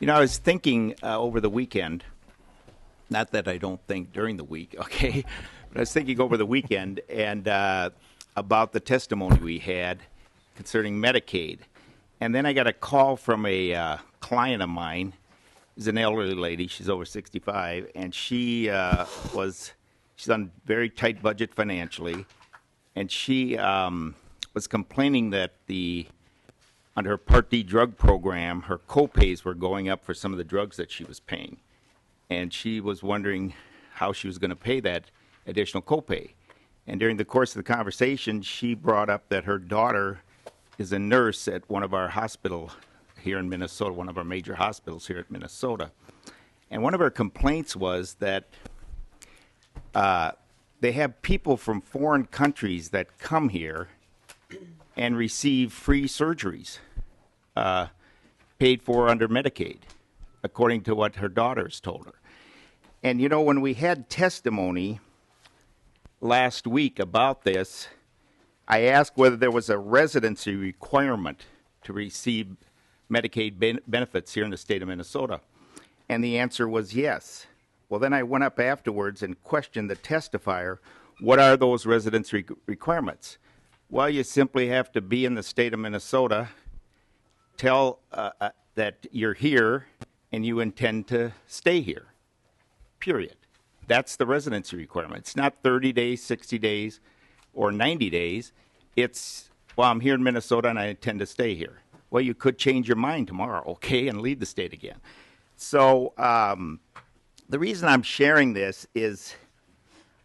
I was thinking over the weekend, not that I don't think during the week, okay, but I was thinking over the weekend and about the testimony we had concerning Medicaid. And then I got a call from a client of mine. She's an elderly lady. She's over 65, and she's on a very tight budget financially, and she was complaining that under her Part D drug program, her co-pays were going up for some of the drugs that she was paying. And she was wondering how she was going to pay that additional copay. And during the course of the conversation, she brought up that her daughter is a nurse at one of our hospitals here in Minnesota, one of our major hospitals here at Minnesota. And one of her complaints was that they have people from foreign countries that come here and receive free surgeries paid for under Medicaid, according to what her daughters told her. And when we had testimony last week about this, I asked whether there was a residency requirement to receive Medicaid benefits here in the state of Minnesota. And the answer was yes. Well, then I went up afterwards and questioned the testifier, what are those residency requirements? Well, you simply have to be in the state of Minnesota, tell that you're here and you intend to stay here, period. That's the residency requirement. It's not 30 days, 60 days, or 90 days. It's, well, I'm here in Minnesota and I intend to stay here. Well, you could change your mind tomorrow, okay, and leave the state again. So the reason I'm sharing this is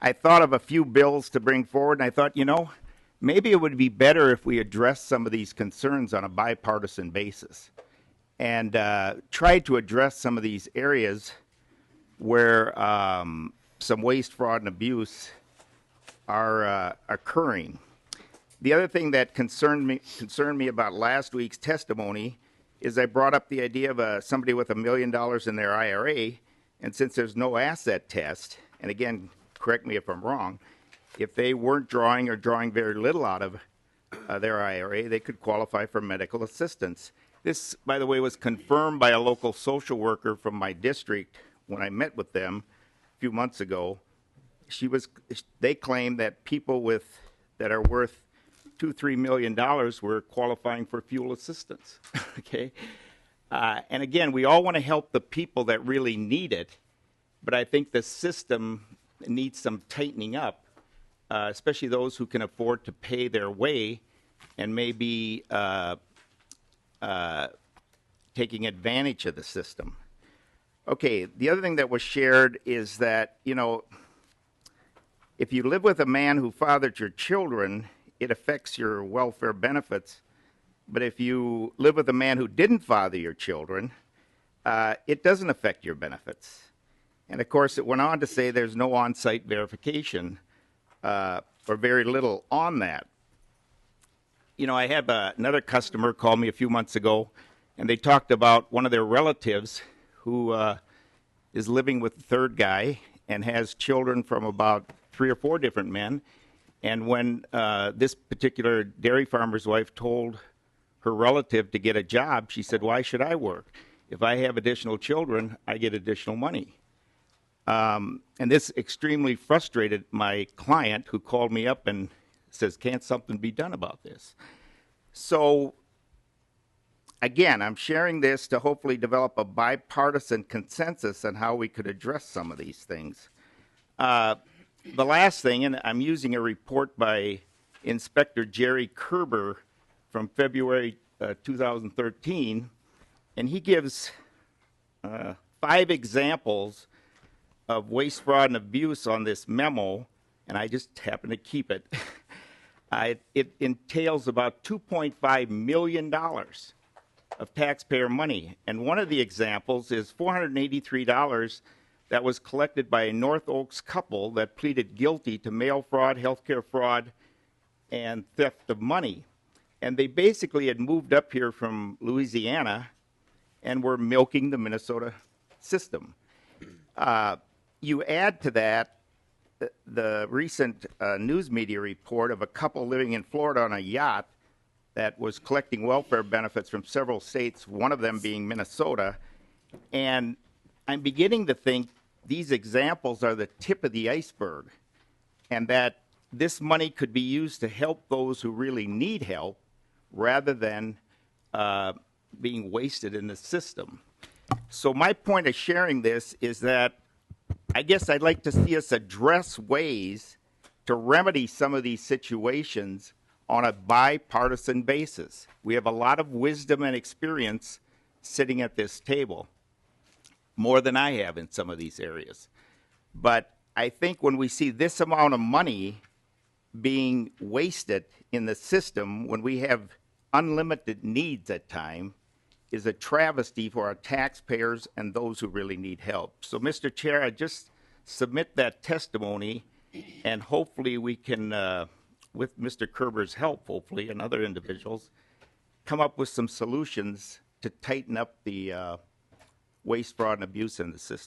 I thought of a few bills to bring forward, and I thought, maybe it would be better if we address some of these concerns on a bipartisan basis and try to address some of these areas where some waste, fraud, and abuse are occurring. The other thing that concerned me about last week's testimony is I brought up the idea of somebody with $1 million in their IRA, and since there's no asset test, and again, correct me if I'm wrong, if they weren't drawing or drawing very little out of their IRA, they could qualify for medical assistance. This, by the way, was confirmed by a local social worker from my district when I met with them a few months ago. They claimed that people that are worth $2-3 million were qualifying for fuel assistance. Okay, and again, we all want to help the people that really need it, but I think the system needs some tightening up, especially those who can afford to pay their way and maybe taking advantage of the system. Okay, the other thing that was shared is that, if you live with a man who fathered your children, it affects your welfare benefits. But if you live with a man who didn't father your children, it doesn't affect your benefits. And of course, it went on to say there's no on-site verification or very little on that. I had another customer call me a few months ago, and they talked about one of their relatives who is living with the third guy and has children from about 3 or 4 different men. And when this particular dairy farmer's wife told her relative to get a job, she said, why should I work? If I have additional children, I get additional money. And this extremely frustrated my client, who called me up and says, can't something be done about this? So again, I'm sharing this to hopefully develop a bipartisan consensus on how we could address some of these things. The last thing, and I'm using a report by Inspector Jerry Kerber from February 2013, and he gives 5 examples of waste, fraud, and abuse on this memo, and I just happen to keep it. It entails about $2.5 million of taxpayer money, and one of the examples is $483 that was collected by a North Oaks couple that pleaded guilty to mail fraud, healthcare fraud, and theft of money. And they basically had moved up here from Louisiana and were milking the Minnesota system. You add to that the recent news media report of a couple living in Florida on a yacht that was collecting welfare benefits from several states, one of them being Minnesota, And I'm beginning to think these examples are the tip of the iceberg, and that this money could be used to help those who really need help rather than being wasted in the system. So my point of sharing this is that I guess I'd like to see us address ways to remedy some of these situations on a bipartisan basis. We have a lot of wisdom and experience sitting at this table, more than I have in some of these areas. But I think when we see this amount of money being wasted in the system when we have unlimited needs at times is a travesty for our taxpayers and those who really need help. So, Mr. Chair, I just submit that testimony, and hopefully we can, with Mr. Kerber's help, hopefully, and other individuals, come up with some solutions to tighten up the waste, fraud, and abuse in the system.